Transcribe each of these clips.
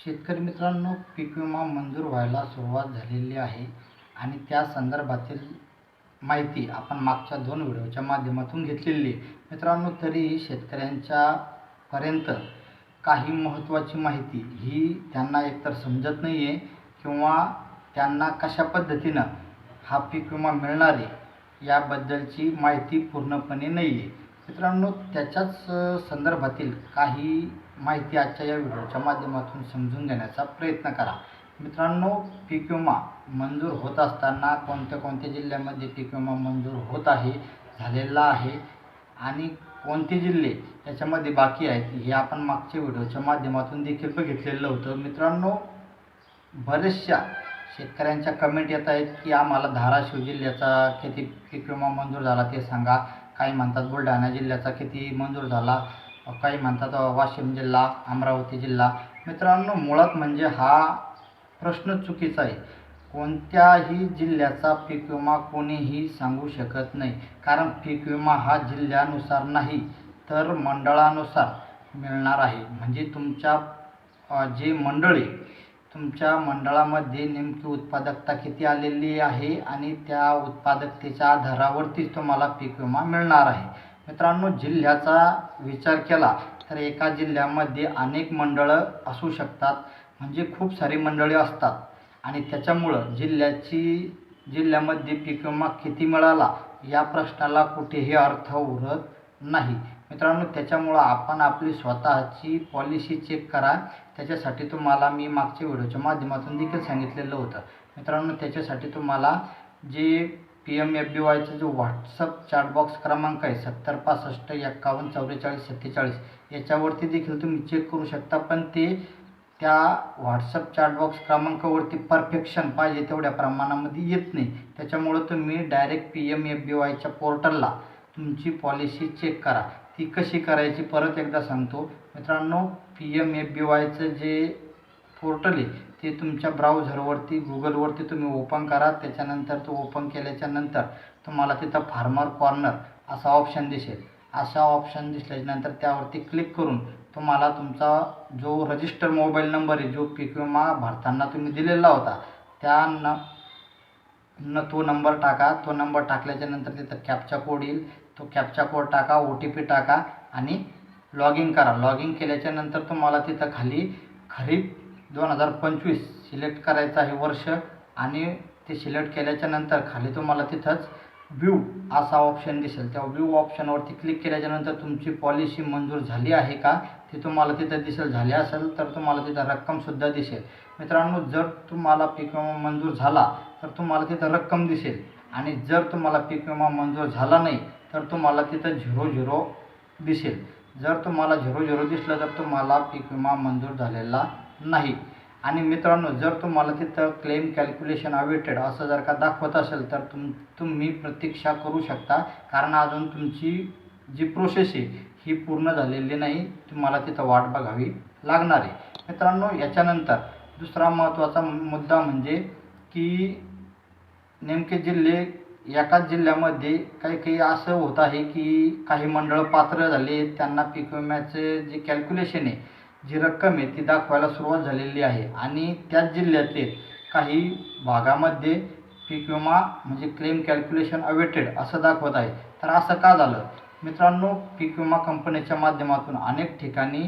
शेतकरी मित्रांनो, पीक विमा मंजूर व्हायला सुरुवात झालेली आहे आणि त्या संदर्भातील माहिती आपण मागच्या 2 व्हिडिओच्या माध्यमातून घेतलेली आहे. मित्रांनो, तरीही शेतकऱ्यांच्या पर्यंत काही महत्त्वाची माहिती ही त्यांना एकतर समजत नाही आहे किंवा त्यांना कशा पद्धतीनं हा पीक विमा मिळणार आहे याबद्दलची माहिती पूर्णपणे नाही आहे. मित्रांनो, त्याच्याच संदर्भातील काही माहिती आजच्या या व्हिडिओच्या माध्यमातून समजून घेण्याचा प्रयत्न करा. मित्रांनो, पीक विमा मंजूर होत असताना कोणत्या कोणत्या जिल्ह्यामध्ये पीक विमा मंजूर होत आहे, झालेला आहे आणि कोणते जिल्हे याच्यामध्ये बाकी आहेत हे आपण मागच्या व्हिडिओच्या माध्यमातून देखील बघितलेलं होतं. मित्रांनो, बऱ्याचशा शेतकऱ्यांच्या कमेंट येत आहेत की आम्हाला धाराशिव जिल्ह्याचा किती पीक विमा मंजूर झाला ते सांगा. काही म्हणतात बुलढाणा जिल्ह्याचा किती मंजूर झाला, काही म्हणतात वाशिम जिल्हा, अमरावती जिल्हा. मित्रांनो, मुळात म्हणजे हा प्रश्न चुकीचा आहे. कोणत्याही जिल्ह्याचा पीक विमा कोणीही सांगू शकत नाही, कारण पीक विमा हा जिल्ह्यानुसार नाही तर मंडळानुसार मिळणार आहे. म्हणजे तुमच्या जे मंडळ आहे, तुमच्या मंडळामध्ये नेमकी उत्पादकता किती आलेली आहे आणि त्या उत्पादकतेच्या आधारावरतीच तुम्हाला पीक विमा मिळणार आहे. मित्रांनो, जिल्ह्याचा विचार केला तर एका जिल्ह्यामध्ये अनेक मंडळं असू शकतात, म्हणजे खूप सारी मंडळे असतात आणि त्याच्यामुळं जिल्ह्यामध्ये पीक विमा किती मिळाला या प्रश्नाला कुठेही अर्थ उरत नाही. मित्रांनो, त्याच्यामुळं आपण आपली स्वतःची पॉलिसी चेक करा. त्याच्यासाठी तुम्हाला मी मागच्या व्हिडिओच्या माध्यमातून देखील सांगितलेलं होतं. मित्रांनो, त्याच्यासाठी तुम्हाला जे PMFBYचा जो व्हॉट्सअप चॅटबॉक्स क्रमांक आहे 70 65 51 44 47 याच्यावरती देखील तुम्ही चेक करू शकता. पण ते त्या व्हॉट्सअप चॅटबॉक्स क्रमांकावरती परफेक्शन पाहिजे तेवढ्या प्रमाणामध्ये येत नाही. त्याच्यामुळं तुम्ही डायरेक्ट PMFBYच्या पोर्टलला तुमची पॉलिसी चेक करा. ती कशी करायची परत एकदा सांगतो. मित्रांनो, PMFBYचं जे पोर्टल आहे ते तुमच्या ब्राउझरवरती गुगलवरती तुम्ही ओपन करा. त्याच्यानंतर तो ओपन केल्याच्यानंतर तुम्हाला तिथं फार्मर कॉर्नर असा ऑप्शन दिसेल. असा ऑप्शन दिसल्यानंतर त्यावरती क्लिक करून तुम्हाला तुमचा जो रजिस्टर मोबाईल नंबर आहे, जो पीक विमा भरताना तुम्ही दिलेला होता, तो नंबर टाका. तो नंबर टाकल्याच्यानंतर तिथं कॅप्चा कोड येईल. तो कॅप्चा कोड टाका, OTP टाका आणि लॉग इन करा. लॉग इन केल्याच्यानंतर तुम्हाला तिथं खाली खरीप 2025 सिलेक्ट करायचं आहे वर्ष आणि ते सिलेक्ट केल्याच्यानंतर खाली तुम्हाला तिथंच व्ह्यू असा ऑप्शन दिसेल. त्या व्ह्यू ऑप्शनवरती क्लिक केल्याच्यानंतर तुमची पॉलिसी मंजूर झाली आहे का ते तुम्हाला तिथं दिसेल. झाली असेल तर तुम्हाला तिथं रक्कमसुद्धा दिसेल. मित्रांनो, जर तुम्हाला पीक विमा मंजूर झाला तर तुम्हाला तिथं रक्कम दिसेल आणि जर तुम्हाला पीक विमा मंजूर झाला नाही तर तुम्हाला तिथं 00 दिसेल. जर तुम्हाला 00 दिसलं तर तुम्हाला पीक विमा मंजूर झालेला नाही. आणि मित्रांनो, जर तुम्हाला तिथं क्लेम कॅल्क्युलेशन अवेटेड असं जर का दाखवत असेल तर तुम्ही प्रतीक्षा करू शकता, कारण अजून तुमची जी प्रोसेस आहे ही पूर्ण झालेली नाही. तुम्हाला तिथं वाट बघावी लागणार आहे. मित्रांनो, याच्यानंतर दुसरा महत्त्वाचा मुद्दा म्हणजे की नेमके जिल्हे, एकाच जिल्ह्यामध्ये काही असं होत आहे की काही मंडळं पात्र झाले, त्यांना पीक विम्याचे जे कॅल्क्युलेशन आहे, जी रक्कम आहे ती दाखवायला सुरुवात झालेली आहे आणि त्याच जिल्ह्यातील काही भागामध्ये पीक विमा म्हणजे क्लेम कॅल्क्युलेशन अवेटेड असं दाखवत आहे. तर असं का झालं? मित्रांनो, पीक विमा कंपनीच्या माध्यमातून अनेक ठिकाणी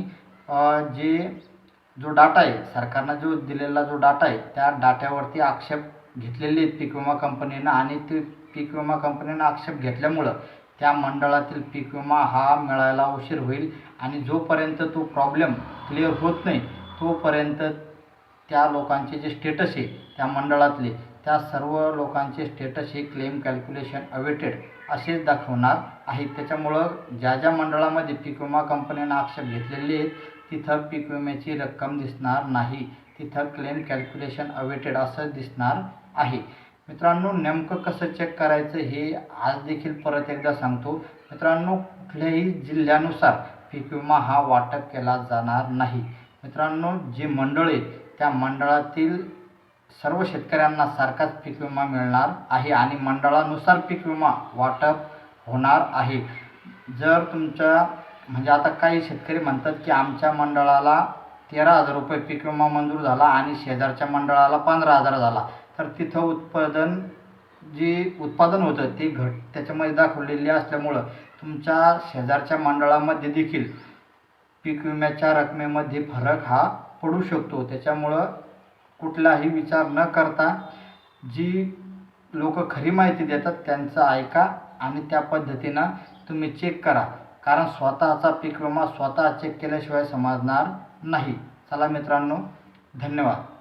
जो डाटा आहे, सरकारनं जो दिलेला जो डाटा आहे त्या डाट्यावरती आक्षेप घेतलेले आहेत पीक विमा कंपनीनं आणि ते पीक विमा कंपनीनं आक्षेप घेतल्यामुळं त्या मंडळातील पीक विमा हा मिळायला उशीर होईल आणि जोपर्यंत तो प्रॉब्लेम क्लिअर होत नाही तोपर्यंत त्या लोकांचे जे स्टेटस आहे त्या मंडळातले, त्या सर्व लोकांचे स्टेटस हे क्लेम कॅल्क्युलेशन अवेटेड असेच दाखवणार आहेत. त्याच्यामुळं ज्या मंडळामध्ये पीक विमा कंपनीनं आक्षेप घेतलेले आहेत तिथं पीक विम्याची रक्कम दिसणार नाही, तिथं क्लेम कॅल्क्युलेशन अवेटेड असं दिसणार आहे. मित्रांनो, नेमकं कसं चेक करायचं हे आज देखील परत एकदा सांगतो. मित्रांनो, कुठल्याही जिल्ह्यानुसार पीक विमा हा वाटप केला जाणार नाही. मित्रांनो, जी मंडळ आहे त्या मंडळातील सर्व शेतकऱ्यांना सारखाच पीक विमा मिळणार आहे आणि मंडळानुसार पीक विमा वाटप होणार आहे. जर तुमच्या म्हणजे आता काही शेतकरी म्हणतात की आमच्या मंडळाला 13,000 रुपये पीक विमा मंजूर झाला आणि शेजारच्या मंडळाला 15,000 झाला, तर तिथं उत्पादन होतं ते त्याच्यामध्ये दाखवलेले असल्यामुळं तुमच्या शेजारच्या मंडळामध्ये देखील पीक विम्याच्या रकमेमध्ये फरक हा पडू शकतो. त्याच्यामुळं कुठलाही विचार न करता जी लोक खरी माहिती देतात त्यांचं ऐका आणि त्या पद्धतीनं तुम्ही चेक करा, कारण स्वतःचा पीक विमा स्वतः चेक केल्याशिवाय समजणार नाही. चला मित्रांनो, धन्यवाद.